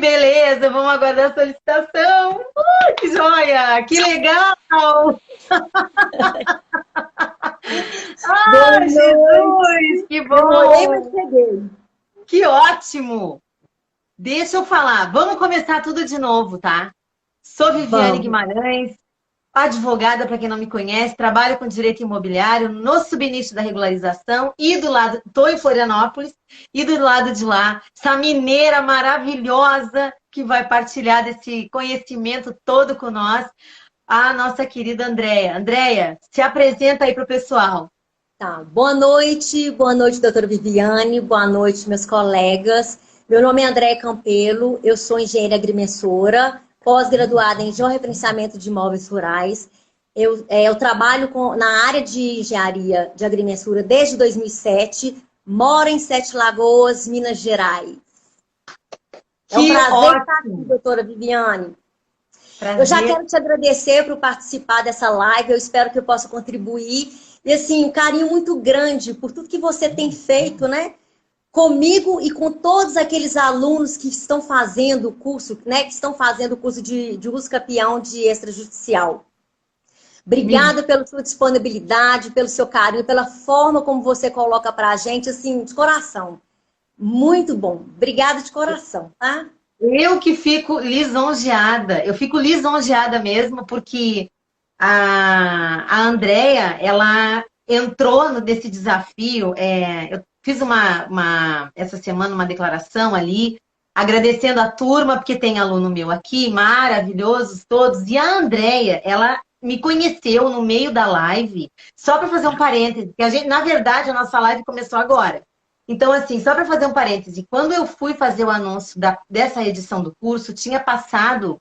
beleza, vamos aguardar a solicitação. Que joia, que legal! Boa Ah, Jesus, noite. que Demorei, mas bom! cheguei. Que ótimo! Deixa eu falar, vamos começar tudo de novo, tá? Sou Viviane Vamos. Guimarães, advogada, para quem não me conhece, trabalho com direito imobiliário no subnicho da regularização e do lado, estou em Florianópolis, e do lado de lá, essa mineira maravilhosa que vai partilhar desse conhecimento todo com nós, a nossa querida Andréia. Andréia, se apresenta aí para o pessoal. Tá. Boa noite, doutora Viviane, boa noite, meus colegas. Meu nome é Andréia Campelo, eu sou engenheira agrimensora, pós-graduada em georreferenciamento de imóveis rurais. Eu trabalho na área de engenharia de agrimensura desde 2007, moro em Sete Lagoas, Minas Gerais. É um Que prazer estar aqui, ótimo! doutora Viviane. Eu já Prazer. quero te agradecer por participar dessa live, eu espero que eu possa contribuir. E assim, um carinho muito grande por tudo que você tem feito, né? Comigo e com todos aqueles alunos que estão fazendo o curso, né? Que estão fazendo o curso de uso capião de extrajudicial. Me Obrigada pela sua disponibilidade, pelo seu carinho, pela forma como você coloca pra gente, assim, de coração. Muito bom. Obrigada de coração, tá? Eu que fico lisonjeada, eu fico lisonjeada mesmo, porque a Andrea, ela entrou nesse desafio. Eu fiz essa semana uma declaração ali, agradecendo a turma, porque tem aluno meu aqui, maravilhosos todos, e a Andrea, ela me conheceu no meio da live, só para fazer um parêntese, que a gente, na verdade, a nossa live começou agora. Então, assim, só para fazer um parêntese, quando eu fui fazer o anúncio dessa edição do curso, tinha passado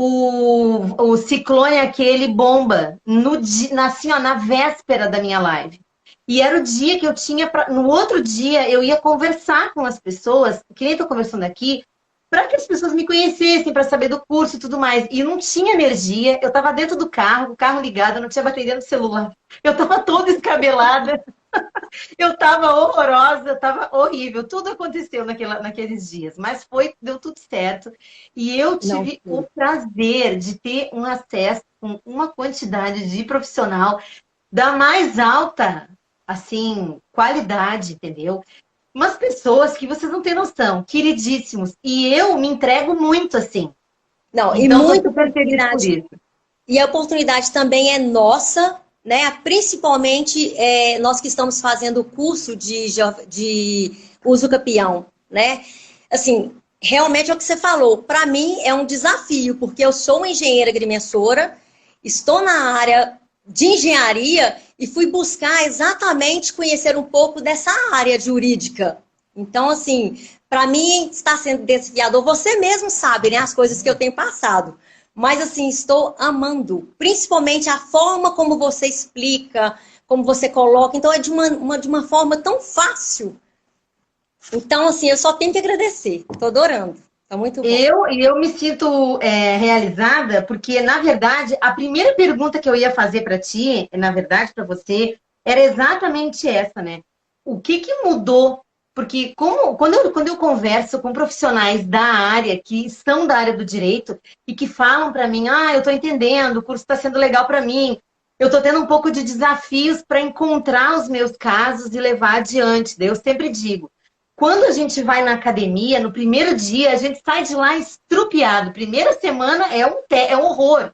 o ciclone aquele bomba assim, ó, na véspera da minha live. E era o dia que eu tinha. No outro dia, eu ia conversar com as pessoas, que nem estou conversando aqui, para que as pessoas me conhecessem, para saber do curso e tudo mais. E não tinha energia, eu estava dentro do carro, o carro ligado, não tinha bateria no celular. Eu estava toda escabelada. Eu tava horrorosa, tava horrível. Tudo aconteceu naqueles dias, mas deu tudo certo. E eu Não tive o sei. prazer de ter um acesso com uma quantidade de profissional da mais alta, assim, qualidade, entendeu? Umas pessoas que vocês não têm noção, queridíssimos. E eu me entrego muito, assim. Não, e Então, tô muita super feliz por oportunidade. isso. E a oportunidade também é nossa, né? Principalmente nós que estamos fazendo o curso de uso capião, né? Assim, realmente é o que você falou. Para mim é um desafio, porque eu sou uma engenheira agrimensora, estou na área de engenharia e fui buscar exatamente conhecer um pouco dessa área jurídica. Então, assim, para mim está sendo desafiador. Você mesmo sabe, né, as coisas que eu tenho passado. Mas, assim, estou amando. Principalmente a forma como você explica, como você coloca. Então, é de uma forma tão fácil. Então, assim, eu só tenho que agradecer. Estou adorando. Está muito bom. Eu me sinto realizada, porque, na verdade, a primeira pergunta que eu ia fazer para ti, na verdade, para você, era exatamente essa, né? O que que mudou? Porque quando eu converso com profissionais da área, que são da área do direito, e que falam para mim, eu estou entendendo, o curso está sendo legal para mim, eu estou tendo um pouco de desafios para encontrar os meus casos e levar adiante. Daí eu sempre digo, quando a gente vai na academia, no primeiro dia, a gente sai de lá estrupiado. Primeira semana é um horror.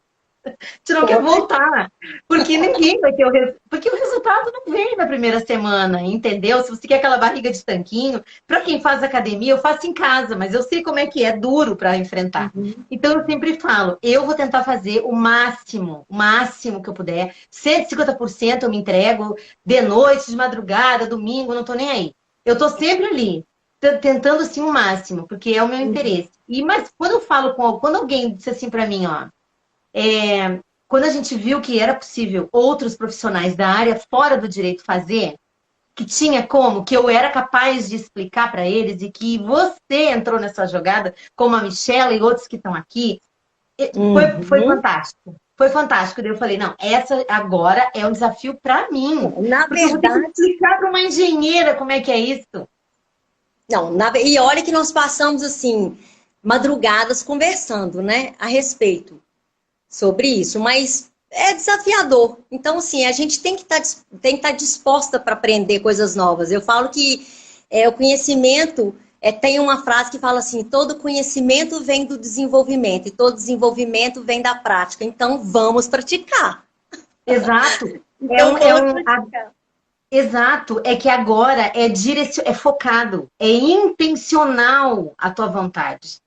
A gente não quer Com certeza. voltar. Porque ninguém vai ter porque o resultado não vem na primeira semana, entendeu? Se você quer aquela barriga de tanquinho, para quem faz academia, eu faço em casa, mas eu sei como é que é duro para enfrentar. Uhum. Então eu sempre falo, eu vou tentar fazer o máximo que eu puder. 150% eu me entrego de noite, de madrugada, domingo, não tô nem aí. Eu tô sempre ali, tentando assim o máximo, porque é o meu interesse. Mas quando eu falo quando alguém disse assim para mim, ó, quando a gente viu que era possível outros profissionais da área fora do direito fazer, que tinha como, que eu era capaz de explicar para eles e que você entrou nessa jogada, como a Michelle e outros que estão aqui, foi Uhum. fantástico. Foi fantástico. Daí eu falei, não, essa agora é um desafio para mim. Na Porque eu vou ter que verdade, explicar para uma engenheira como é que é isso. não. E olha que nós passamos assim. madrugadas conversando, né, a respeito sobre isso, mas é desafiador. Então, assim, a gente tem que estar disposta para aprender coisas novas. Eu falo que o conhecimento, tem uma frase que fala assim, todo conhecimento vem do desenvolvimento, e todo desenvolvimento vem da prática. Então, vamos praticar. Exato. Então, Exato, é que agora é focado, é intencional a tua vontade.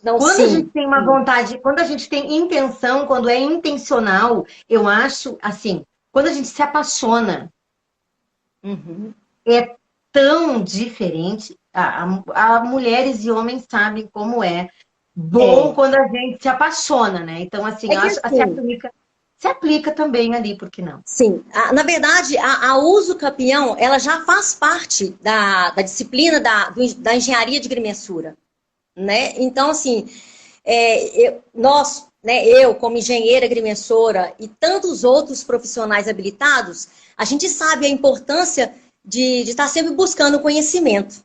não, Quando a gente sim. tem uma vontade, quando a gente tem intenção, quando é intencional, eu acho assim, quando a gente se apaixona, Uhum. é tão diferente. A mulheres e homens sabem como é bom É, quando a gente se apaixona, né? Então, assim, é eu que acho que assim, se aplica também ali, por que não? sim, na verdade, a uso capião, ela já faz parte da disciplina da engenharia de agrimensura, né? Então, assim, nós, né, eu como engenheira agrimensora e tantos outros profissionais habilitados, a gente sabe a importância de estar sempre buscando conhecimento,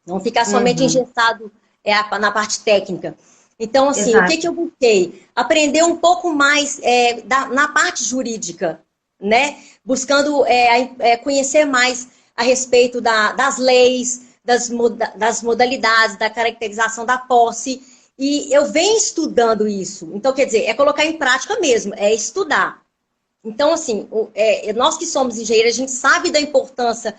não ficar somente Uhum, engessado na parte técnica. Então, assim, o que, exato. que eu busquei? Aprender um pouco mais na parte jurídica, né? Buscando conhecer mais a respeito das leis, das modalidades, da caracterização da posse. E eu venho estudando isso. Então, quer dizer, é colocar em prática mesmo, é estudar. Então, assim, nós que somos engenheiros, a gente sabe da importância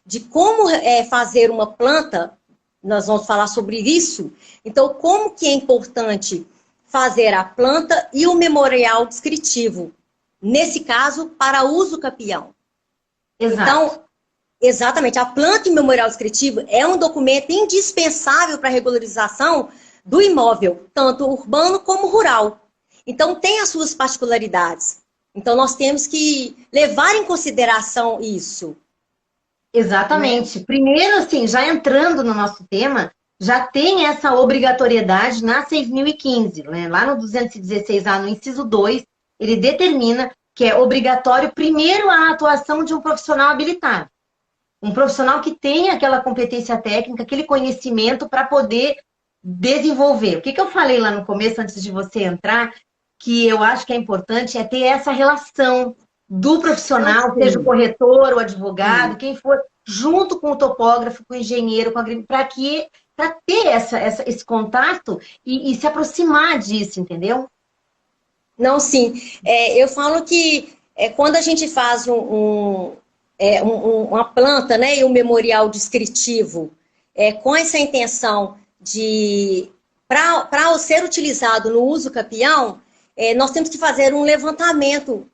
de como fazer uma planta, nós vamos falar sobre isso. Então, como que é importante fazer a planta e o memorial descritivo, nesse caso, para uso capião. Exato. Então, exatamente, a planta e o memorial descritivo é um documento indispensável para a regularização do imóvel, tanto urbano como rural. Então, tem as suas particularidades. Então, nós temos que levar em consideração isso, né? Exatamente. Primeiro, assim, já entrando no nosso tema, já tem essa obrigatoriedade na 6.015, né? Lá no 216A, no inciso 2, ele determina que é obrigatório, primeiro, a atuação de um profissional habilitado. Um profissional que tenha aquela competência técnica, aquele conhecimento para poder desenvolver. O que eu falei lá no começo, antes de você entrar, que eu acho que é importante, é ter essa relação do Então, profissional, seja o sim, corretor, o advogado, sim. quem for, junto com o topógrafo, com o engenheiro, com para ter esse contato e se aproximar disso, entendeu? Não, sim. Eu falo que quando a gente faz uma planta, né, e um memorial descritivo, com essa intenção de, para ser utilizado no uso capião, nós temos que fazer um levantamento,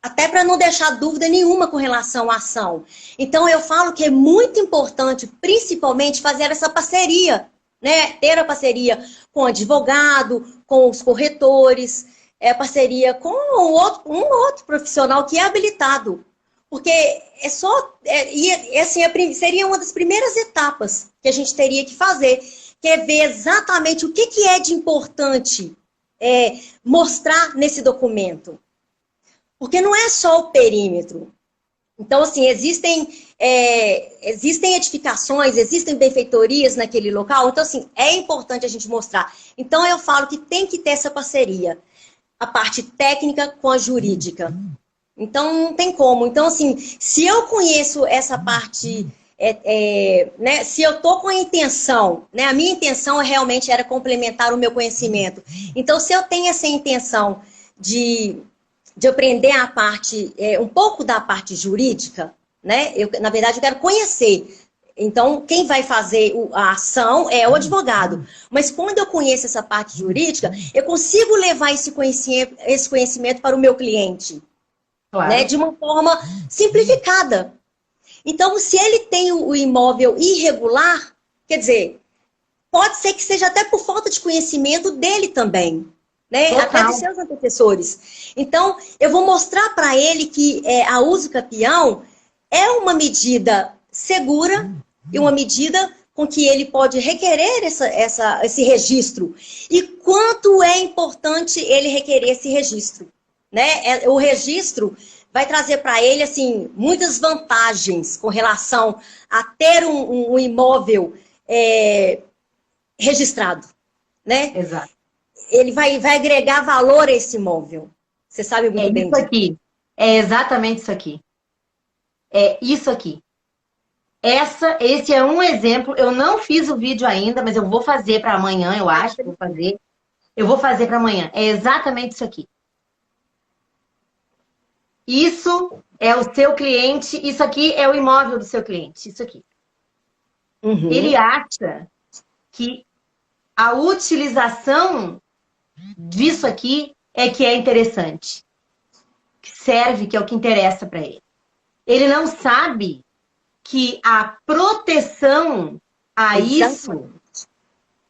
até para não deixar dúvida nenhuma com relação à ação. Então, eu falo que é muito importante, principalmente, fazer essa parceria, né? Ter a parceria com o advogado, com os corretores, parceria com um outro profissional que é habilitado. Porque seria uma das primeiras etapas que a gente teria que fazer, que é ver exatamente o que é de importante mostrar nesse documento. Porque não é só o perímetro. Então, assim, existem edificações, existem benfeitorias naquele local, então, assim, é importante a gente mostrar. Então, eu falo que tem que ter essa parceria, a parte técnica com a jurídica. Então, não tem como. Então, assim, se eu conheço essa parte, né, se eu estou com a intenção, né, a minha intenção realmente era complementar o meu conhecimento. Então, se eu tenho essa intenção de aprender a parte, um pouco da parte jurídica, né? Na verdade, eu quero conhecer. Então, quem vai fazer a ação é o advogado. Mas quando eu conheço essa parte jurídica, eu consigo levar esse conhecimento para o meu cliente, né? Claro. De uma forma simplificada. Então, se ele tem o imóvel irregular, quer dizer, pode ser que seja até por falta de conhecimento dele também, né? Até dos Total. seus antecessores. Então, eu vou mostrar para ele que a uso capião é uma medida segura e uma medida com que ele pode requerer esse registro. E quanto é importante ele requerer esse registro, né? O registro vai trazer para ele, assim, muitas vantagens com relação a ter um imóvel registrado, né? Exato. Ele vai agregar valor a esse imóvel. Você sabe muito bem Isso disso. aqui. É exatamente isso aqui. É isso aqui. Esse é um exemplo. Eu não fiz o vídeo ainda, mas eu vou fazer para amanhã, eu acho que vou fazer. Eu vou fazer para amanhã. É exatamente isso aqui. Isso é o seu cliente, isso aqui é o imóvel do seu cliente, isso aqui. Uhum. Ele acha que a utilização disso aqui é que é interessante, que serve, que é o que interessa para ele. Ele não sabe que a proteção a isso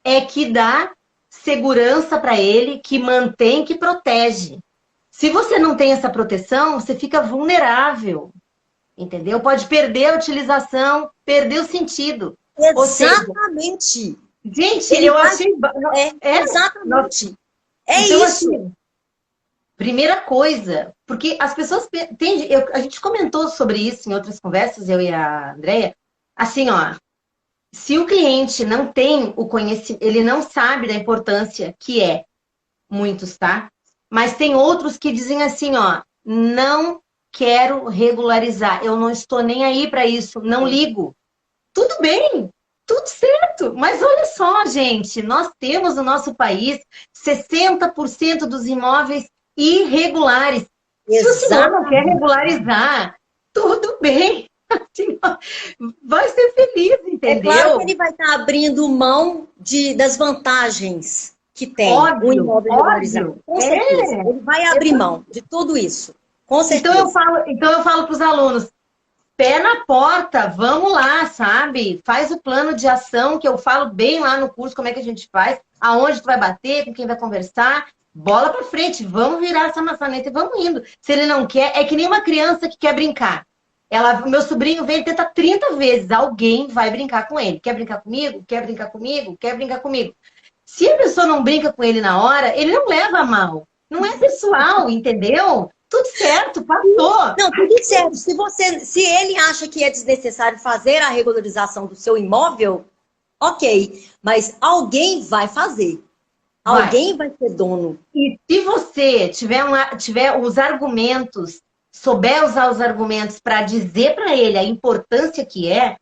é que dá segurança para ele, que mantém, que protege. Se você não tem essa proteção, você fica vulnerável, entendeu? Pode perder a utilização, perder o sentido. Exatamente. Seja, gente, eu achei... Exatamente. É então, isso. Assim, primeira coisa, porque as pessoas tendem... A gente comentou sobre isso em outras conversas, eu e a Andrea. Assim, ó, se o cliente não tem o conhecimento, ele não sabe da importância que é, muitos, tá? Mas tem outros que dizem assim, ó, não quero regularizar, eu não estou nem aí para isso, não ligo. Tudo bem, tudo certo, mas olha só, gente, nós temos no nosso país 60% dos imóveis irregulares. Se o senhor não quer regularizar, tudo bem. Assim, ó, vai ser feliz, entendeu? É claro que ele vai estar abrindo mão das vantagens que tem Óbvio, o imóvel regularizado. Com certeza. Ele vai abrir mão de tudo isso. Com certeza. Então eu falo para os alunos, pé na porta, vamos lá, sabe? Faz o plano de ação, que eu falo bem lá no curso como é que a gente faz, aonde tu vai bater, com quem vai conversar, bola para frente, vamos virar essa maçaneta e vamos indo. Se ele não quer, é que nem uma criança que quer brincar. Meu sobrinho vem e tenta 30 vezes, alguém vai brincar com ele. Quer brincar comigo? Quer brincar comigo? Quer brincar comigo? Se a pessoa não brinca com ele na hora, ele não leva a mal. Não é pessoal, entendeu? Tudo certo, passou. Não, tudo certo. Se ele acha que é desnecessário fazer a regularização do seu imóvel, ok. Mas alguém vai fazer. Alguém vai ser dono. E se você tiver os argumentos, souber usar os argumentos para dizer para ele a importância que é,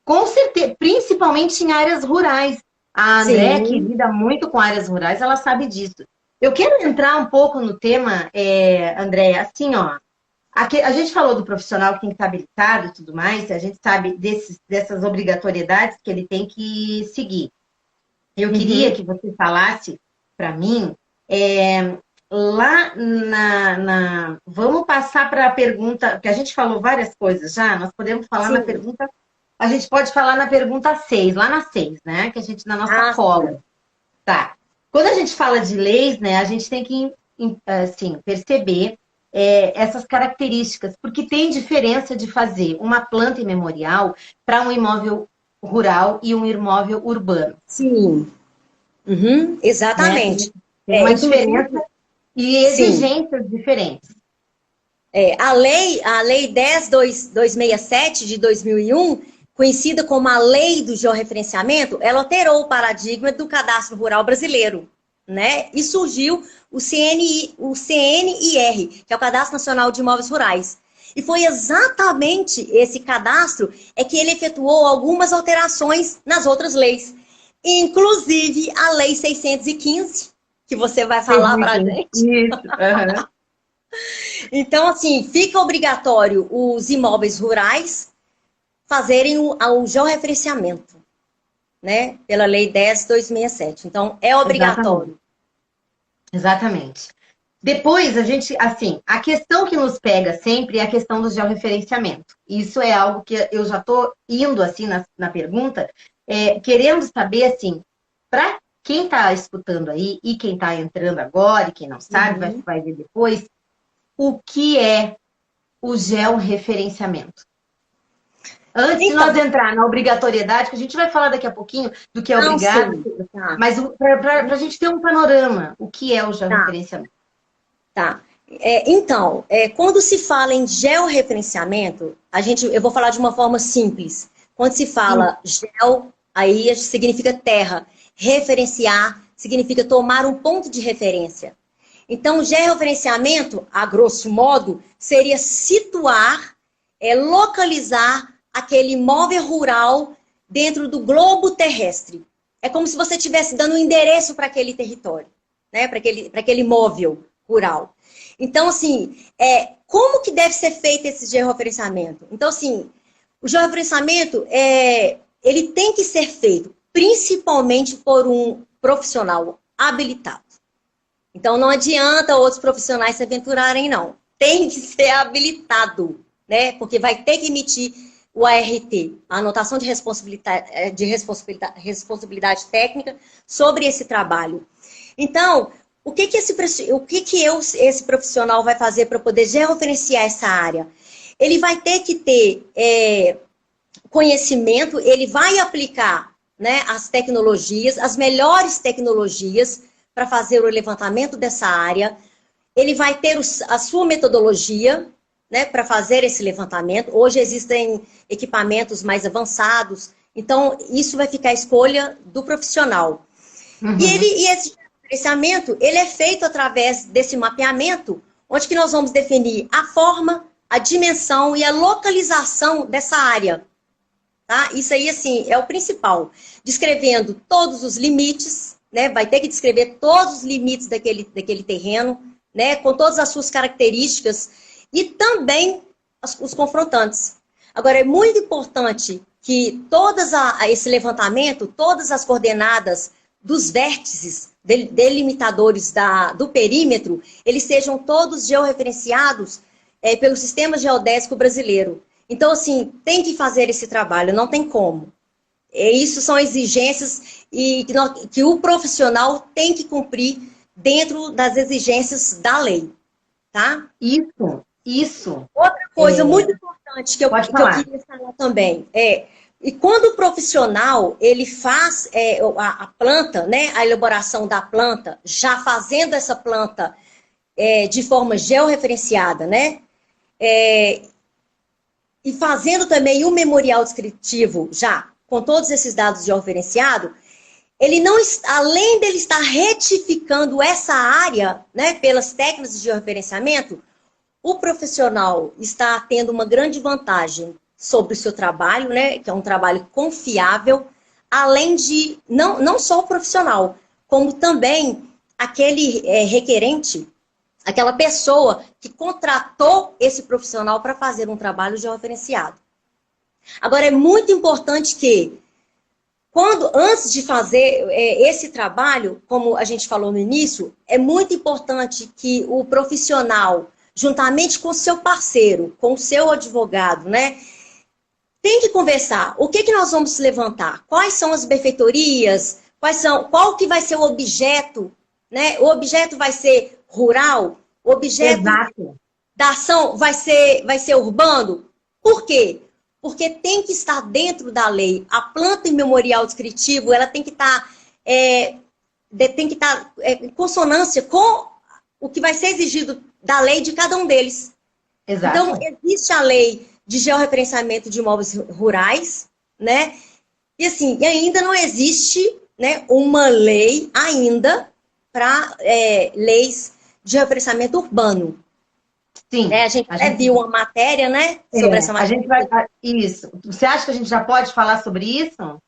com certeza, principalmente em áreas rurais. A André, que lida muito com áreas rurais, ela sabe disso. Eu quero entrar um pouco no tema, André, assim, ó. A gente falou do profissional que tem que estar habilitado e tudo mais, a gente sabe dessas obrigatoriedades que ele tem que seguir. Eu queria que você falasse para mim, lá vamos passar para a pergunta, porque a gente falou várias coisas já, nós podemos falar na pergunta... A gente pode falar na pergunta 6, lá na 6, né? Que a gente, na nossa cola. Tá. Quando a gente fala de leis, né? A gente tem que, assim, perceber essas características. Porque tem diferença de fazer uma planta imemorial para um imóvel rural e um imóvel urbano. Sim. Uhum, exatamente. Tem uma diferença e exigências diferentes. A lei 10.267 de 2001, conhecida como a Lei do Georreferenciamento, ela alterou o paradigma do cadastro rural brasileiro, né? E surgiu o CNIR, que é o Cadastro Nacional de Imóveis Rurais. E foi exatamente esse cadastro que ele efetuou algumas alterações nas outras leis, inclusive a Lei 615, que você vai falar para a gente. Isso. Uhum. Então, assim, fica obrigatório os imóveis rurais fazerem o georreferenciamento, né? Pela Lei 10.267. Então, é obrigatório. Exatamente. Depois, a questão que nos pega sempre é a questão do georreferenciamento. Isso é algo que eu já estou indo, assim, na pergunta, querendo saber, assim, para quem está escutando aí e quem está entrando agora e quem não sabe, vai ver depois, o que é o georreferenciamento? Antes de nós entrar na obrigatoriedade, que a gente vai falar daqui a pouquinho do que é obrigado, mas para a gente ter um panorama, o que é o georreferenciamento? Tá. Então, quando se fala em georreferenciamento, eu vou falar de uma forma simples. Quando se fala geo, aí significa terra. Referenciar significa tomar um ponto de referência. Então, o georreferenciamento, a grosso modo, seria situar, localizar aquele imóvel rural dentro do globo terrestre. É como se você estivesse dando um endereço para aquele território, né? Para aquele imóvel rural. Então, assim, como que deve ser feito esse georreferenciamento? Então, assim, o georreferenciamento, ele tem que ser feito principalmente por um profissional habilitado. Então, não adianta outros profissionais se aventurarem, não. Tem que ser habilitado, né? Porque vai ter que emitir o ART, a anotação de responsabilidade técnica sobre esse trabalho. Então, o que esse profissional vai fazer para poder georreferenciar essa área? Ele vai ter que ter conhecimento, ele vai aplicar, né, as tecnologias, as melhores tecnologias para fazer o levantamento dessa área. Ele vai ter a sua metodologia, né, para fazer esse levantamento. Hoje existem equipamentos mais avançados, então isso vai ficar a escolha do profissional. Uhum. E esse gerenciamento, ele é feito através desse mapeamento, onde que nós vamos definir a forma, a dimensão e a localização dessa área. Tá? Isso aí, assim, é o principal. Descrevendo todos os limites, né? Vai ter que descrever todos os limites daquele terreno, né? Com todas as suas características e também os confrontantes. Agora, é muito importante que esse levantamento, todas as coordenadas dos vértices delimitadores do perímetro, eles sejam todos georreferenciados pelo Sistema Geodésico Brasileiro. Então, assim, tem que fazer esse trabalho, não tem como. Isso são exigências que o profissional tem que cumprir dentro das exigências da lei, tá? Isso. Outra coisa muito importante que eu queria falar também e quando o profissional, ele faz a planta, né, a elaboração da planta, já fazendo essa planta de forma georreferenciada, né, e fazendo também o memorial descritivo já, com todos esses dados georreferenciados, ele não, além dele estar retificando essa área, né, pelas técnicas de georreferenciamento, o profissional está tendo uma grande vantagem sobre o seu trabalho, né, que é um trabalho confiável, além de, não só o profissional, como também aquele requerente, aquela pessoa que contratou esse profissional para fazer um trabalho georreferenciado. Agora, é muito importante que, antes de fazer esse trabalho, como a gente falou no início, é muito importante que o profissional, juntamente com o seu parceiro, com o seu advogado, né, tem que conversar. O que nós vamos levantar? Quais são as benfeitorias? Qual que vai ser o objeto? Né? O objeto vai ser rural? O objeto da ação vai ser urbano? Por quê? Porque tem que estar dentro da lei. A planta memorial descritivo, ela tem que estar em consonância com o que vai ser exigido da lei de cada um deles. Exato. Então, existe a lei de georreferenciamento de imóveis rurais, né? E assim, ainda não existe, né, uma lei ainda para leis de georreferenciamento urbano. Sim. A gente viu uma matéria, né, sobre essa matéria. Isso. Você acha que a gente já pode falar sobre isso?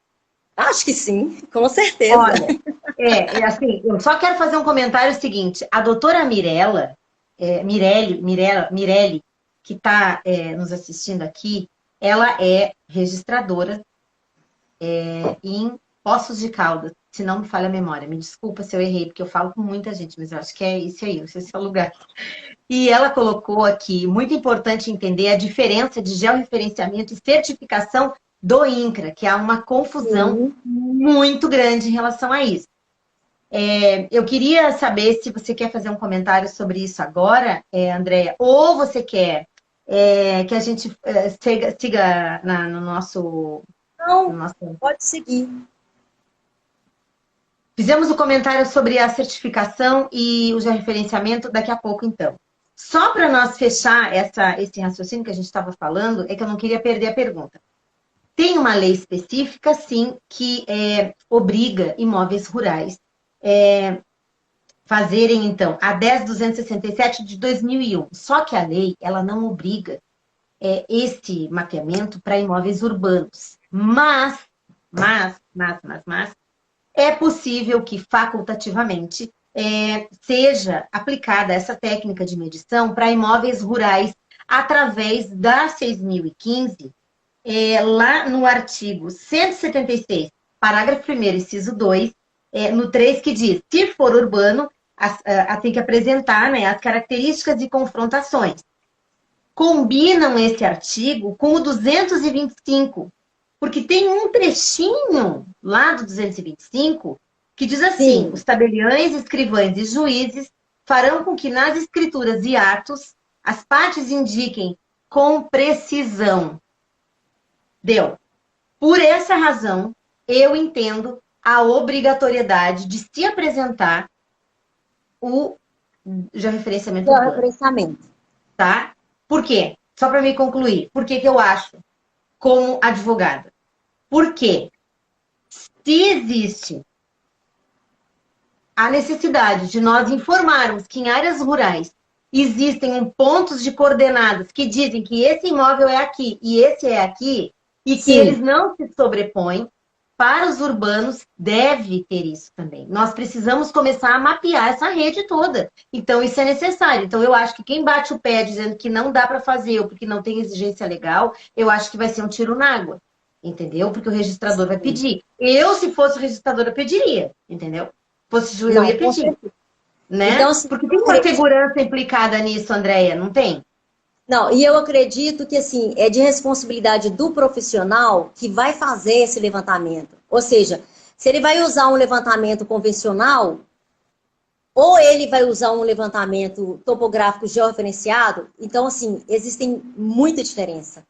Acho que sim, com certeza. Olha, assim, eu só quero fazer um comentário seguinte. A doutora Mirella, Mirelli, que está nos assistindo aqui, ela é registradora em Poços de Caldas, se não me falha a memória. Me desculpa se eu errei, porque eu falo com muita gente, mas eu acho que é isso aí, não sei se é o lugar. E ela colocou aqui, muito importante entender a diferença de georreferenciamento e certificação do INCRA, que há uma confusão muito grande em relação a isso. Eu queria saber se você quer fazer um comentário sobre isso agora, Andréia, ou você quer que a gente siga no nosso... Não, pode seguir. Fizemos o comentário sobre a certificação e o georreferenciamento daqui a pouco, então. Só para nós fechar esse raciocínio que a gente estava falando, é que eu não queria perder a pergunta. tem uma lei específica, sim, que obriga imóveis rurais fazerem, então, a 10.267 de 2001. Só que a lei, ela não obriga esse mapeamento para imóveis urbanos. Mas, é possível que facultativamente seja aplicada essa técnica de medição para imóveis rurais através da 6.015, lá no artigo 176, parágrafo 1º, inciso 2, no 3, que diz, se for urbano, tem que apresentar, né, as características e confrontações. Combinam esse artigo com o 225, porque tem um trechinho lá do 225 que diz assim, Sim. os tabeliães, escrivães e juízes farão com que nas escrituras e atos as partes indiquem com precisão. Deu. Por essa razão, eu entendo a obrigatoriedade de se apresentar o georreferenciamento urbano. Georreferenciamento. Tá? Por quê? Só para me concluir. Por que eu acho, como advogada? Porque se existe a necessidade de nós informarmos que em áreas rurais existem pontos de coordenadas que dizem que esse imóvel é aqui e esse é aqui, e que eles não se sobrepõem, para os urbanos deve ter isso também. Nós precisamos começar a mapear essa rede toda. Então, isso é necessário. Então, eu acho que quem bate o pé dizendo que não dá para fazer ou porque não tem exigência legal, eu acho que vai ser um tiro na água. Entendeu? Porque o registrador vai pedir. Eu, se fosse o registrador, eu pediria. Entendeu? Fosse juiz, eu ia pedir. Né? Então, assim, porque tem uma segurança implicada nisso, Andréia, não tem? Não, e eu acredito que, assim, é de responsabilidade do profissional que vai fazer esse levantamento. Ou seja, se ele vai usar um levantamento convencional, ou ele vai usar um levantamento topográfico georreferenciado, então, assim, existem muita diferença.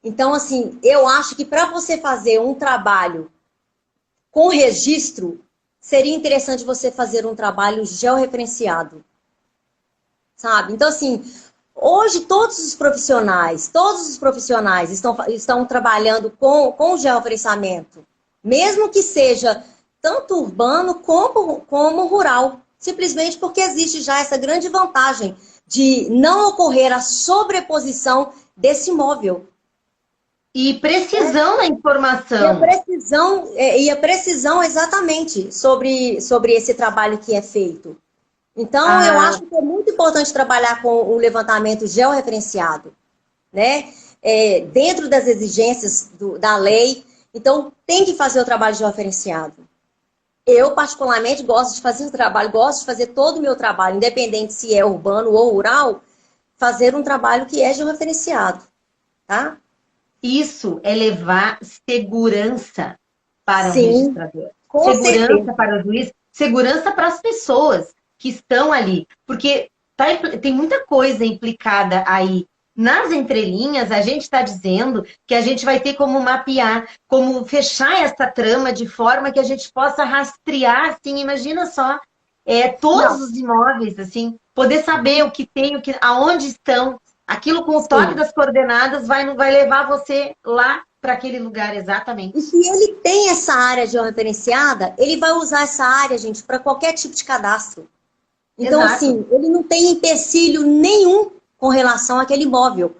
Então, assim, eu acho que para você fazer um trabalho com registro, seria interessante você fazer um trabalho georreferenciado. Sabe? Então, assim, hoje todos os profissionais estão trabalhando com georreferenciamento, mesmo que seja tanto urbano como rural, simplesmente porque existe já essa grande vantagem de não ocorrer a sobreposição desse imóvel. E precisão na informação. E a precisão exatamente sobre esse trabalho que é feito. Então, eu acho que é muito importante trabalhar com o levantamento georreferenciado, né? Dentro das exigências da lei. Então, tem que fazer o trabalho georreferenciado. Eu, particularmente, gosto de fazer o trabalho, gosto de fazer todo o meu trabalho, independente se é urbano ou rural, fazer um trabalho que é georreferenciado, tá? Isso é levar segurança para o Sim, registrador. com Segurança certeza. para o juiz, segurança para as pessoas que estão ali. Porque tem muita coisa implicada aí. Nas entrelinhas, a gente está dizendo que a gente vai ter como mapear, como fechar essa trama de forma que a gente possa rastrear, assim, imagina só, todos os imóveis, assim, poder saber o que tem, aonde estão. Aquilo com o toque das coordenadas vai levar você lá para aquele lugar exatamente. E se ele tem essa área georreferenciada, ele vai usar essa área, gente, para qualquer tipo de cadastro. Então, Exato. assim, ele não tem empecilho nenhum com relação àquele imóvel.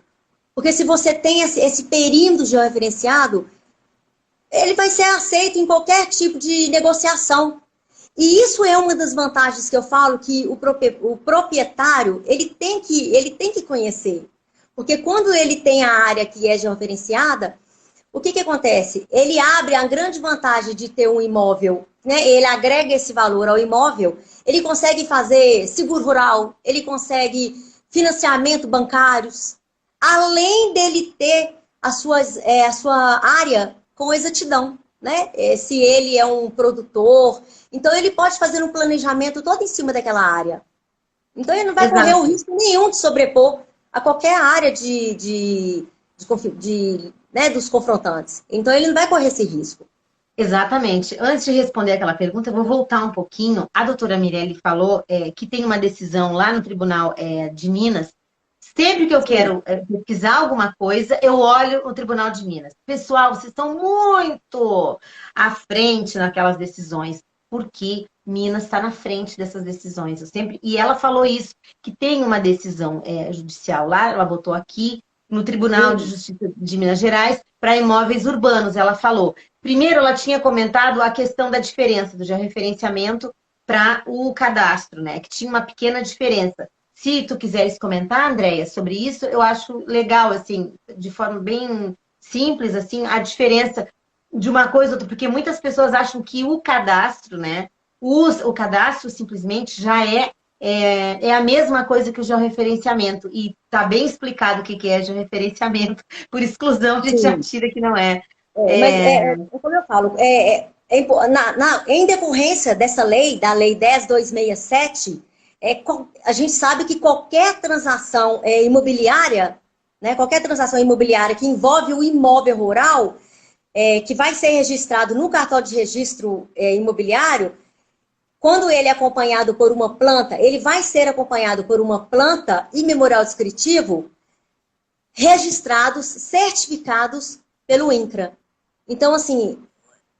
Porque se você tem esse perímetro georreferenciado, ele vai ser aceito em qualquer tipo de negociação. E isso é uma das vantagens que eu falo que o proprietário, ele tem que conhecer. Porque quando ele tem a área que é georreferenciada, o que acontece? Ele abre a grande vantagem de ter um imóvel, né? Ele agrega esse valor ao imóvel, ele consegue fazer seguro rural, ele consegue financiamento bancários, além dele ter a sua área com exatidão, né? Se ele é um produtor, então ele pode fazer um planejamento todo em cima daquela área. Então ele não vai correr o risco nenhum de sobrepor a qualquer área né, dos confrontantes. Então ele não vai correr esse risco. Exatamente. Antes de responder aquela pergunta, eu vou voltar um pouquinho. A doutora Mirelle falou que tem uma decisão lá no Tribunal de Minas, Sempre que eu Sim. quero pesquisar alguma coisa, eu olho o Tribunal de Minas. Pessoal, vocês estão muito à frente naquelas decisões, porque Minas está na frente dessas decisões. Eu sempre... E ela falou isso, que tem uma decisão judicial lá, ela botou aqui no Tribunal de Sim. Justiça de Minas Gerais para imóveis urbanos. Ela falou. Primeiro, ela tinha comentado a questão da diferença do georreferenciamento para o cadastro, né? Que tinha uma pequena diferença. Se tu quiseres comentar, Andréia, sobre isso, eu acho legal, assim, de forma bem simples, assim, a diferença de uma coisa ou outra, porque muitas pessoas acham que o cadastro, né? O cadastro simplesmente já é a mesma coisa que o georreferenciamento. E tá bem explicado o que é georreferenciamento. Por exclusão, a gente já Sim. tira que não é. Mas como eu falo, em decorrência dessa lei, da Lei 10.267, a gente sabe que qualquer transação imobiliária, né, qualquer transação imobiliária que envolve o imóvel rural, que vai ser registrado no cartório de registro imobiliário, quando ele é acompanhado por uma planta, ele vai ser acompanhado por uma planta e memorial descritivo registrados, certificados pelo INCRA. Então, assim,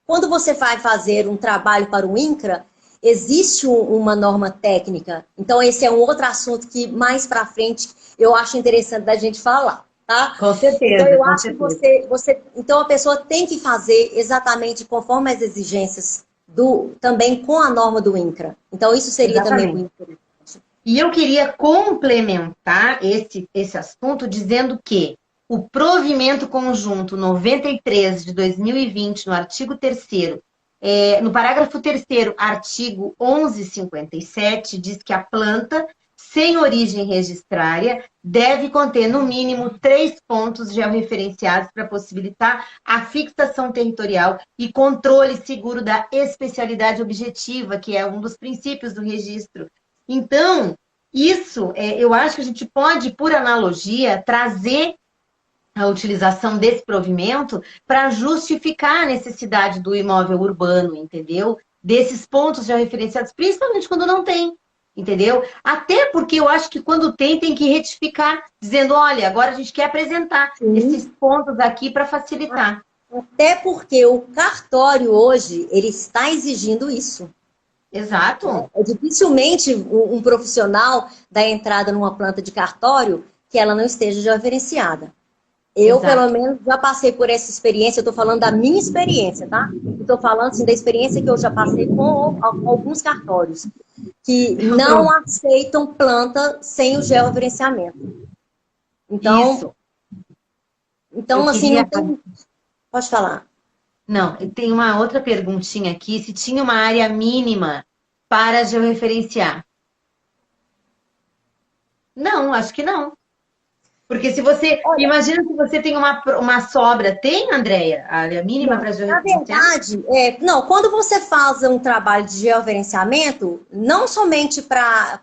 quando você vai fazer um trabalho para o INCRA, existe uma norma técnica. Então, esse é um outro assunto que mais para frente eu acho interessante da gente falar, tá? Com certeza, então, eu com acho que certeza. então a pessoa tem que fazer exatamente conforme as exigências também com a norma do INCRA. Então, isso seria também Exatamente. muito interessante. E eu queria complementar esse assunto dizendo que o provimento conjunto 93 de 2020, no artigo 3º, no parágrafo 3º, artigo 1157, diz que a planta sem origem registrária deve conter, no mínimo, 3 pontos georreferenciados para possibilitar a fixação territorial e controle seguro da especialidade objetiva, que é um dos princípios do registro. Então, isso, eu acho que a gente pode, por analogia, trazer a utilização desse provimento para justificar a necessidade do imóvel urbano, entendeu? Desses pontos já referenciados, principalmente quando não tem, entendeu? Até porque eu acho que quando tem que retificar, dizendo, olha, agora a gente quer apresentar esses pontos aqui para facilitar. Até porque o cartório hoje, ele está exigindo isso. Exato. Dificilmente um profissional dá entrada numa planta de cartório que ela não esteja georreferenciada. Eu, Exato. pelo menos, já passei por essa experiência. Eu estou falando da minha experiência, tá? Estou falando assim, da experiência que eu já passei com alguns cartórios que não aceitam planta sem o georreferenciamento. Então, isso. Assim, não tem... Pode falar. Não, tem uma outra perguntinha aqui. Se tinha uma área mínima para georreferenciar? Não, acho que não. Porque se você... Olha, imagina se você tem uma sobra. Tem, Andréia, a área mínima para georreferenciar? Na verdade, não. Quando você faz um trabalho de georreferenciamento, não somente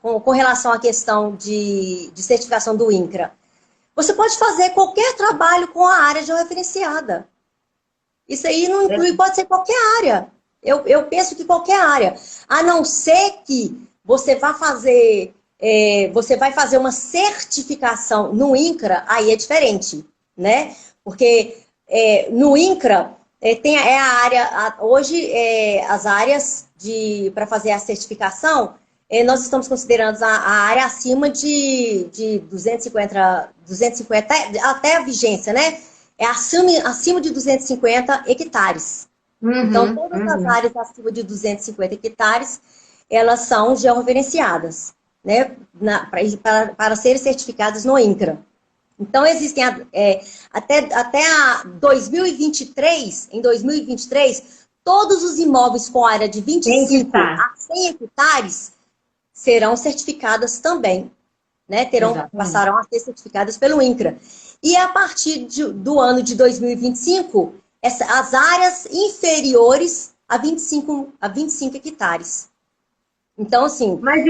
com relação à questão de certificação do INCRA, você pode fazer qualquer trabalho com a área georreferenciada. Isso aí não inclui, pode ser qualquer área. Eu penso que qualquer área. A não ser que você vai fazer uma certificação no INCRA, aí é diferente, né? Porque no INCRA tem a área, hoje as áreas para fazer a certificação, nós estamos considerando a área acima de 250 até a vigência, né? Acima de 250 hectares. Então, todas as áreas acima de 250 hectares, elas são georreferenciadas, né? Para serem certificadas no INCRA. Então, existem até 2023, em 2023, todos os imóveis com área de 25 a 100 hectares serão certificadas também, né? Passarão a ser certificadas pelo INCRA. E a partir do ano de 2025, as áreas inferiores a 25 hectares. Então, assim... Mas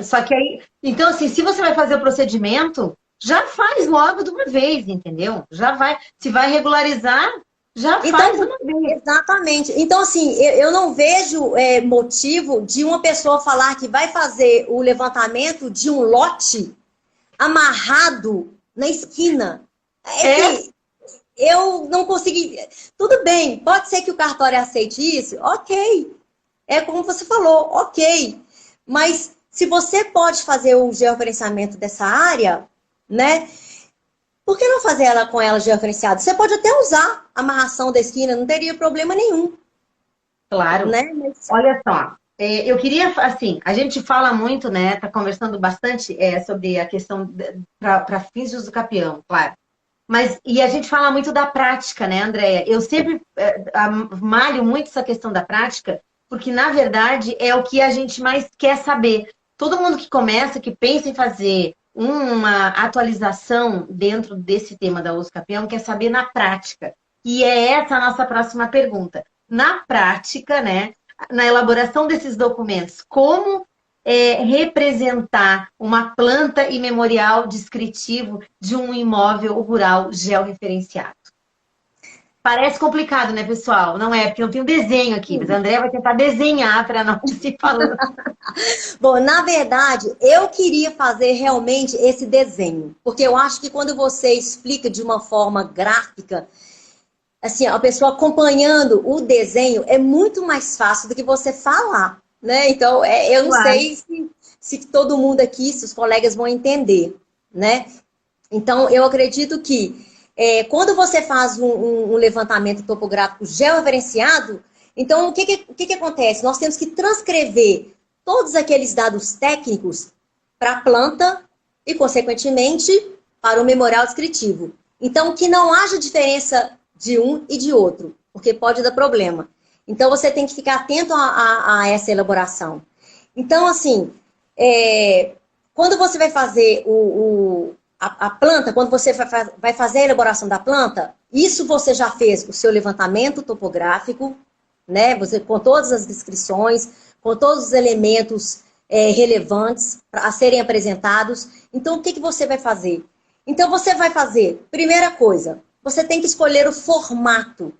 só que aí... Então, assim, se você vai fazer o procedimento, já faz logo de uma vez, entendeu? Já vai... Se vai regularizar, já faz uma vez. Exatamente. Então, assim, eu não vejo motivo de uma pessoa falar que vai fazer o levantamento de um lote amarrado na esquina. É? Que eu não consegui... Tudo bem, pode ser que o cartório aceite isso? Ok. É como você falou, ok. Mas se você pode fazer o georreferenciamento dessa área, né? Por que não fazer ela com ela georreferenciada? Você pode até usar a amarração da esquina, não teria problema nenhum. Claro. Né? Mas... Olha só, eu queria, assim, a gente fala muito, né? Tá conversando bastante sobre a questão para fins de uso capião, claro. Mas, e a gente fala muito da prática, né, Andréia? Eu sempre malho muito essa questão da prática, porque, na verdade, é o que a gente mais quer saber. Todo mundo que começa, que pensa em fazer uma atualização dentro desse tema da uso capião, quer saber na prática. E é essa a nossa próxima pergunta. Na prática, né, na elaboração desses documentos, como representar uma planta e memorial descritivo de um imóvel rural georreferenciado? Parece complicado, né, pessoal? Não é, porque eu tenho desenho aqui, mas a Andrea vai tentar desenhar para nós se falando. Bom, na verdade, eu queria fazer realmente esse desenho, porque eu acho que quando você explica de uma forma gráfica, assim, a pessoa acompanhando o desenho é muito mais fácil do que você falar, né? Então, eu não sei se todo mundo aqui, se os colegas vão entender, né? Então, eu acredito que quando você faz um levantamento topográfico georreferenciado, então, o que acontece? Nós temos que transcrever todos aqueles dados técnicos para a planta e, consequentemente, para o memorial descritivo. Então, que não haja diferença de um e de outro, porque pode dar problema. Então, você tem que ficar atento a essa elaboração. Então, assim, quando você vai fazer a planta, quando você vai fazer a elaboração da planta, isso você já fez o seu levantamento topográfico, né? Você, com todas as descrições, com todos os elementos relevantes a serem apresentados. Então, o que você vai fazer? Então, você vai fazer, primeira coisa, você tem que escolher o formato,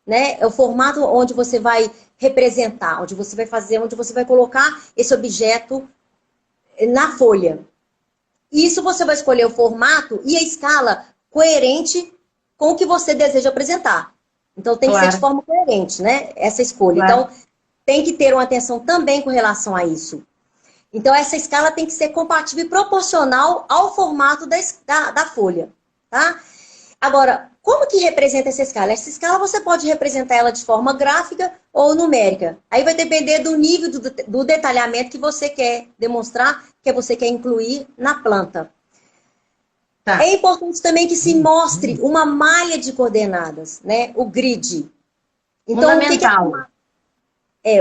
né? É o formato onde você vai representar, onde você vai fazer, onde você vai colocar esse objeto na folha. Isso você vai escolher o formato e a escala coerente com o que você deseja apresentar. Então, tem que ser de forma coerente, né? Essa escolha. Claro. Então, tem que ter uma atenção também com relação a isso. Então, essa escala tem que ser compatível e proporcional ao formato da folha, tá? Agora, como que representa essa escala? Essa escala você pode representar ela de forma gráfica ou numérica. Aí vai depender do nível do detalhamento que você quer demonstrar, que você quer incluir na planta. Tá. É importante também que se mostre uma malha de coordenadas, né? O grid. Então, fundamental.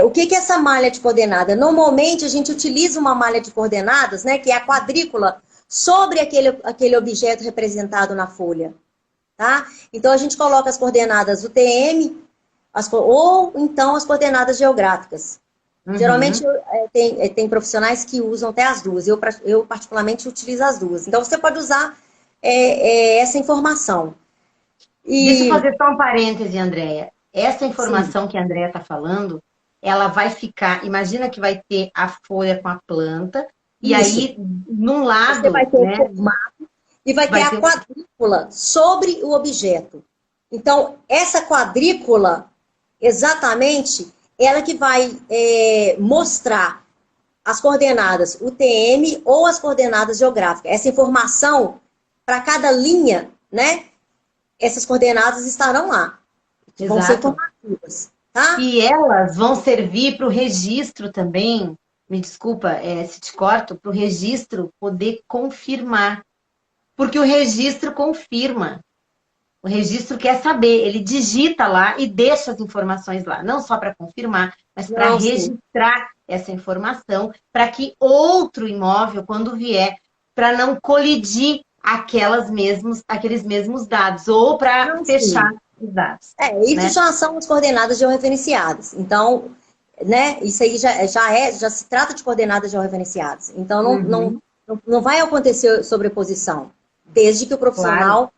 O que é essa malha de coordenada? Normalmente, a gente utiliza uma malha de coordenadas, né? Que é a quadrícula sobre aquele objeto representado na folha. Tá? Então, a gente coloca as coordenadas UTM, ou então as coordenadas geográficas. Uhum. Geralmente, tem profissionais que usam até as duas. Eu particularmente, utilizo as duas. Então, você pode usar essa informação. Deixa eu fazer só um parêntese, Andréia. Essa informação Sim. que a Andréia está falando, ela vai ficar... Imagina que vai ter a folha com a planta, e Isso. aí, num lado... Você vai ter o formato. E vai ter a quadrícula sobre o objeto. Então, essa quadrícula, exatamente, ela que vai mostrar as coordenadas UTM ou as coordenadas geográficas. Essa informação, para cada linha, né? Essas coordenadas estarão lá. Exato. Vão ser informativas. Tá? E elas vão servir para o registro também, me desculpa se te corto, para o registro poder confirmar. Porque o registro confirma. O registro quer saber, ele digita lá e deixa as informações lá. Não só para confirmar, mas para registrar essa informação, para que outro imóvel, quando vier, para não colidir aqueles mesmos dados, ou para fechar os dados. Isso né? Já são as coordenadas georreferenciadas. Então, né, isso aí já se trata de coordenadas georreferenciadas. Então, não vai acontecer sobreposição. Desde que o profissional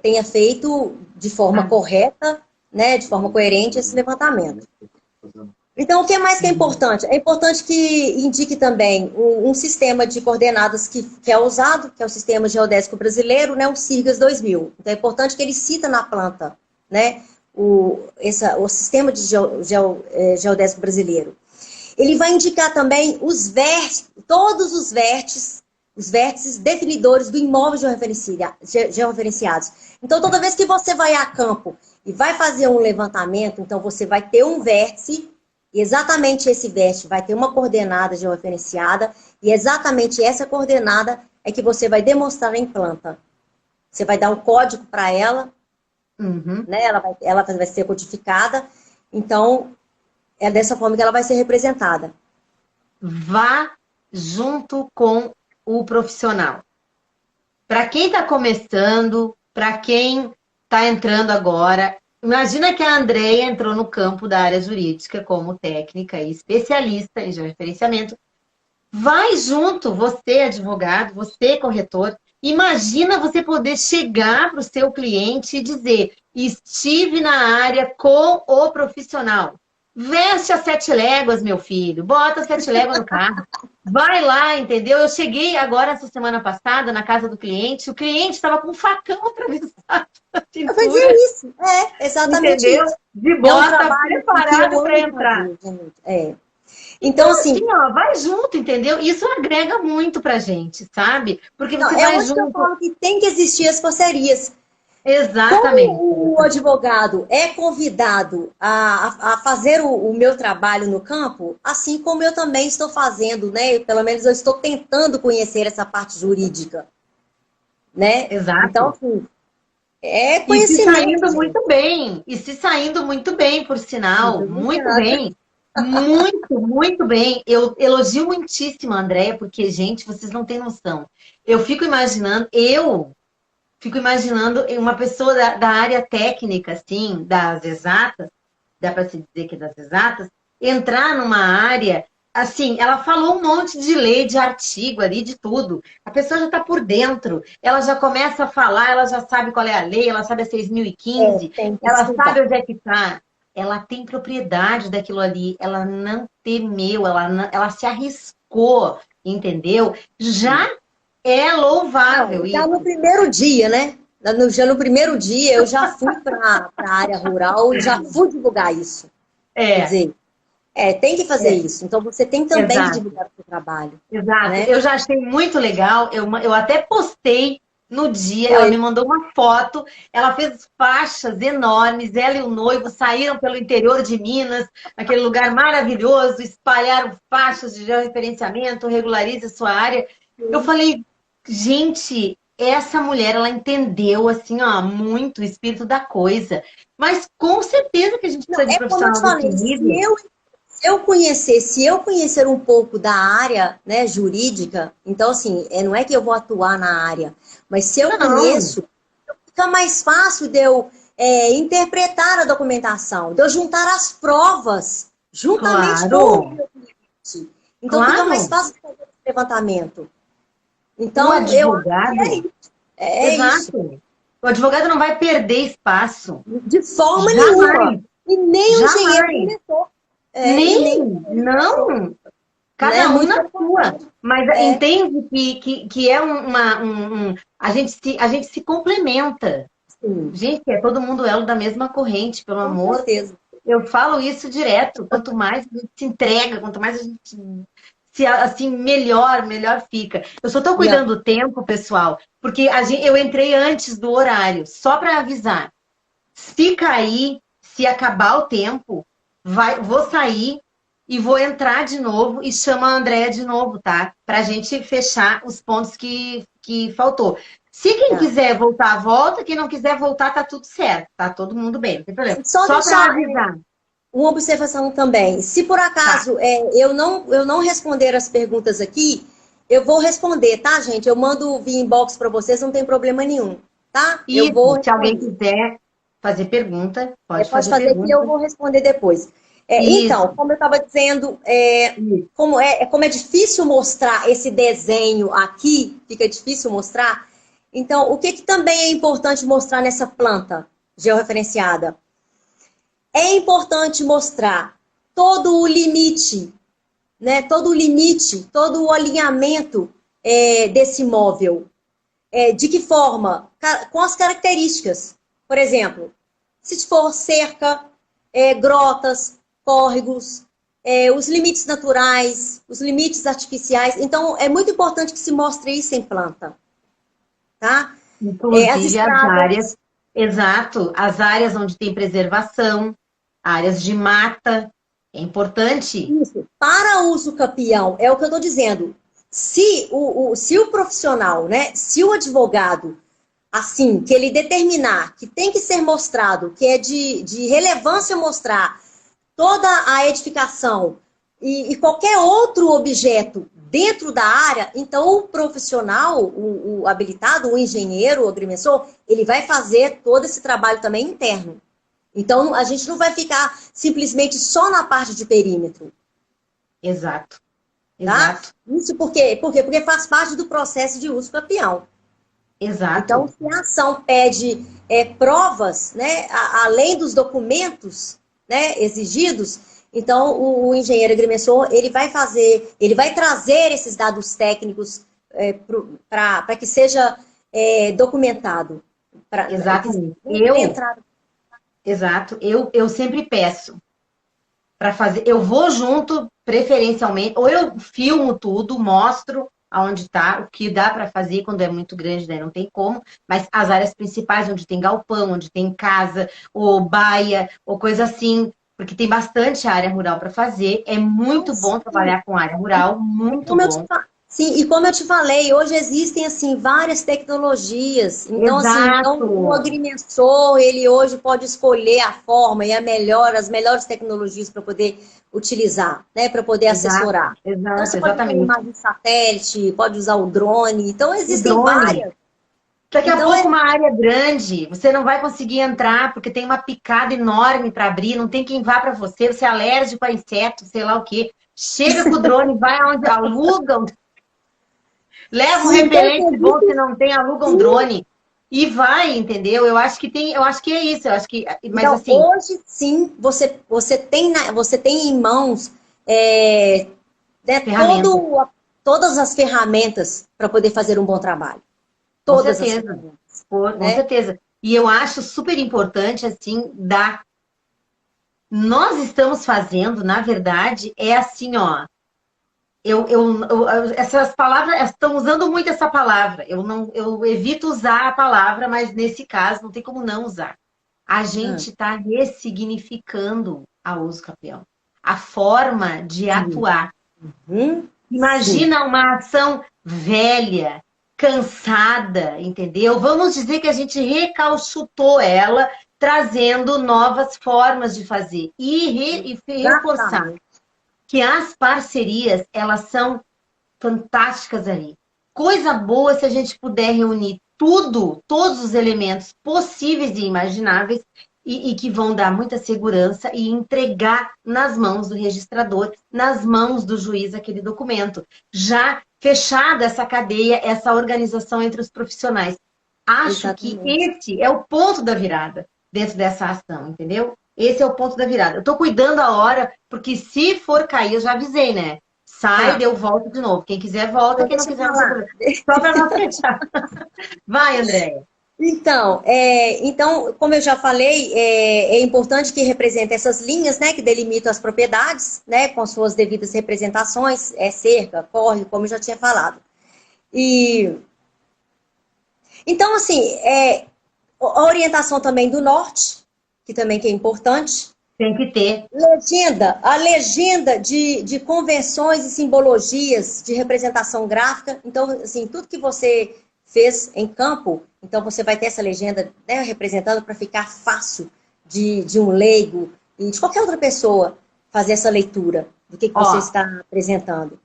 tenha feito de forma correta, né, de forma coerente esse levantamento. Então, o que mais que é importante? É importante que indique também um sistema de coordenadas que é usado, que é o Sistema Geodésico Brasileiro, né, o SIRGAS 2000. Então, é importante que ele cita na planta, né, o Sistema de Geodésico Brasileiro. Ele vai indicar também todos os vértices definidores do imóvel georreferenciados. Então, toda vez que você vai a campo e vai fazer um levantamento, então você vai ter um vértice. E exatamente esse vértice vai ter uma coordenada georreferenciada e exatamente essa coordenada é que você vai demonstrar em planta. Você vai dar um código para ela, né? Ela vai ser codificada, então é dessa forma que ela vai ser representada. Vá junto com o profissional. Para quem está começando, para quem está entrando agora, imagina que a Andreia entrou no campo da área jurídica como técnica e especialista em georreferenciamento. Vai junto, você advogado, você corretor. Imagina você poder chegar para o seu cliente e dizer: estive na área com o profissional. Veste as 7 léguas, meu filho. Bota as 7 léguas no carro. Vai lá, entendeu? Eu cheguei agora, essa semana passada, na casa do cliente. O cliente estava com um facão atravessado na Eu vou dizer cintura. isso. É, exatamente Entendeu? isso. De É um bota, trabalho preparado para entrar. É. Então, Então, assim, ó, vai junto, entendeu? Isso agrega muito pra gente, sabe? Porque não, você é vai onde que eu junto. falo que tem que existir as parcerias. Exatamente. Como o advogado é convidado a fazer o meu trabalho no campo, assim como eu também estou fazendo, né? Pelo menos eu estou tentando conhecer essa parte jurídica, né? Então, Exato. assim, é E se conhecimento, saindo gente. muito bem. E se saindo muito bem, por sinal. Muito Muito nada. bem. Muito, muito bem. Eu elogio muitíssimo a Andréia, porque, gente, vocês não têm noção. Eu fico imaginando uma pessoa da área técnica, assim, das exatas, dá para se dizer que é das exatas, entrar numa área, assim, ela falou um monte de lei, de artigo ali, de tudo. A pessoa já está por dentro, ela já começa a falar, ela já sabe qual é a lei, ela sabe a 6.015, Tem que ela estudar. sabe onde é que está. Ela tem propriedade daquilo ali, ela não temeu, ela se arriscou, entendeu? Já é louvável Não, já isso. no primeiro dia, né? Já no primeiro dia eu já fui para a área rural e já fui divulgar isso. Quer É, dizer, tem que fazer é, isso. Então você tem também que exato. divulgar o seu trabalho, Exato, né? eu já achei muito legal. Eu até postei no dia, ela Foi. me mandou uma foto, ela fez faixas enormes, ela e o noivo saíram pelo interior de Minas, aquele lugar maravilhoso, espalharam faixas de georreferenciamento, regularize a sua área. Eu falei, gente, essa mulher, ela entendeu, assim, ó, muito o espírito da coisa. Mas com certeza que a gente Não, precisa de é como eu te profissional desse falei, nível. se eu conhecer um pouco da área, né, jurídica, então assim, não é que eu vou atuar na área, mas se eu Não, conheço, fica mais fácil de eu interpretar a documentação, de eu juntar as provas juntamente com o claro, meu cliente. Então fica mais claro. fácil fazer esse levantamento. O Então, eu acho que advogado, é isso. exato. O advogado não vai perder espaço. De forma nenhuma. Jamais, E nem o engenheiro jamais. diretor. E nem o Nem, engenheiro diretor. não. Né? Cada um Muito na pelo sua. contrário. Mas É, entende que é a gente se complementa. sim, Gente, é todo mundo elo da mesma corrente, pelo com amor. certeza. Eu falo isso direto. Quanto mais a gente se entrega, quanto mais a gente se assim, melhor fica. Eu só estou E a- cuidando do tempo, pessoal, porque eu entrei antes do horário, só para avisar. Se cair, se acabar o tempo, vou sair e vou entrar de novo e chama a Andréia de novo, tá? Para a gente fechar os pontos que faltou. Se quem tá. quiser voltar, volta. Quem não quiser voltar, tá tudo certo. Tá todo mundo bem, não tem problema. Só Só para deixar avisar. uma observação também. Se por Tá. acaso eu não responder as perguntas aqui, eu vou responder, tá, gente? Eu mando via inbox para vocês, não tem problema nenhum, tá? Eu vou Isso, se alguém responder. quiser fazer pergunta, pode Pode fazer fazer que eu pergunta. vou responder depois. Então, Isso, como eu estava dizendo, isso. como é difícil mostrar esse desenho aqui, fica difícil mostrar. Então, o que também é importante mostrar nessa planta georreferenciada? É importante mostrar todo o limite, né? Todo o limite, todo o alinhamento desse móvel. De que forma? Com as características. Por exemplo, se for cerca, grotas, córregos, os limites naturais, os limites artificiais. Então, é muito importante que se mostre isso em planta. Tá? As Inclusive as áreas, estradas. exato, as áreas onde tem preservação, áreas de mata, é importante. Isso. Para uso capião, é o que eu estou dizendo. Se o profissional, né, se o advogado, assim, que ele determinar que tem que ser mostrado, que é de relevância mostrar toda a edificação e qualquer outro objeto dentro da área, então o profissional, o habilitado, o engenheiro, o agrimensor, ele vai fazer todo esse trabalho também interno. Então, a gente não vai ficar simplesmente só na parte de perímetro. Exato, Tá? exato, Isso por quê? Porque faz parte do processo de uso capião. Então, exato. se a ação pede provas, né, além dos documentos, né, exigidos, então o engenheiro agrimensor ele vai trazer esses dados técnicos para que seja documentado. Exatamente. Entrada. Exato, eu sempre peço para fazer, eu vou junto, preferencialmente, ou eu filmo tudo, mostro aonde está, o que dá para fazer quando é muito grande, né? Não tem como, mas as áreas principais, onde tem galpão, onde tem casa, ou baia, ou coisa assim, porque tem bastante área rural para fazer, é muito bom trabalhar com área rural, muito Como eu te bom. Sim, e como eu te falei, hoje existem assim várias tecnologias. Então assim, então o Exato, agrimensor, ele hoje pode escolher a forma e as melhores tecnologias para poder utilizar, né, para poder exato, assessorar. Então exato, você pode usar exatamente. imagem de satélite, pode usar o drone. Então O existem drone. várias. Daqui a Então pouco uma área grande, você não vai conseguir entrar porque tem uma picada enorme para abrir, não tem quem vá para você, você é alérgico a insetos, sei lá o quê. Chega com o drone, vai aonde aluga, leva um sim, então repelente bom, se não tem, aluga um sim. drone e vai, entendeu? Eu acho que tem, eu acho que é isso, eu acho que, mas Então assim, hoje sim você tem em mãos né, ferramenta, todas as ferramentas para poder fazer um bom trabalho. com Todas as certeza, ferramentas, com né? certeza. E eu acho super importante assim dar. Nós estamos fazendo, na verdade, é assim, ó. Essas palavras, estão usando muito essa palavra. Eu evito usar a palavra, mas nesse caso não tem como não usar. A Hum, gente está ressignificando a uso capião, a forma de sim. atuar. Sim. Imagina uma ação velha, cansada, entendeu? Vamos dizer que a gente recalchutou ela, trazendo novas formas de fazer e reforçar Exatamente. que as parcerias, elas são fantásticas ali. Coisa boa se a gente puder reunir tudo, todos os elementos possíveis e imagináveis e que vão dar muita segurança e entregar nas mãos do registrador, nas mãos do juiz aquele documento. Já fechada essa cadeia, essa organização entre os profissionais. Acho que Exatamente. esse é o ponto da virada dentro dessa ação, entendeu? Esse é o ponto da virada. Eu estou cuidando a hora, porque se for cair, eu já avisei, né? Sai, Tá. deu volta de novo. Quem quiser, volta. Então, Quem não deixa eu quiser, não tem falar. problema. Só para não fechar. Vai, Andréia. Então, como eu já falei, é importante que represente essas linhas, né, que delimitam as propriedades, né, com suas devidas representações, cerca, córrego, como eu já tinha falado. E então, assim, a orientação também do norte, que também que é importante. Tem que ter. A legenda de convenções e simbologias de representação gráfica. Então, assim, tudo que você fez em campo, então você vai ter essa legenda, né, representando para ficar fácil de um leigo e de qualquer outra pessoa fazer essa leitura do que você Ó, está apresentando.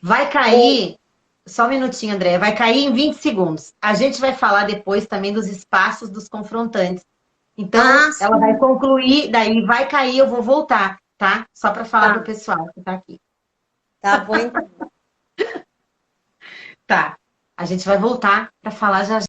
vai cair. Só um minutinho, Andréia. Vai cair em 20 segundos. A gente vai falar depois também dos espaços dos confrontantes. Então, ela vai Sim, concluir, daí vai cair, eu vou voltar, tá? Só para falar para o tá, pessoal que está aqui. tá bom então. Tá. A gente vai voltar para falar já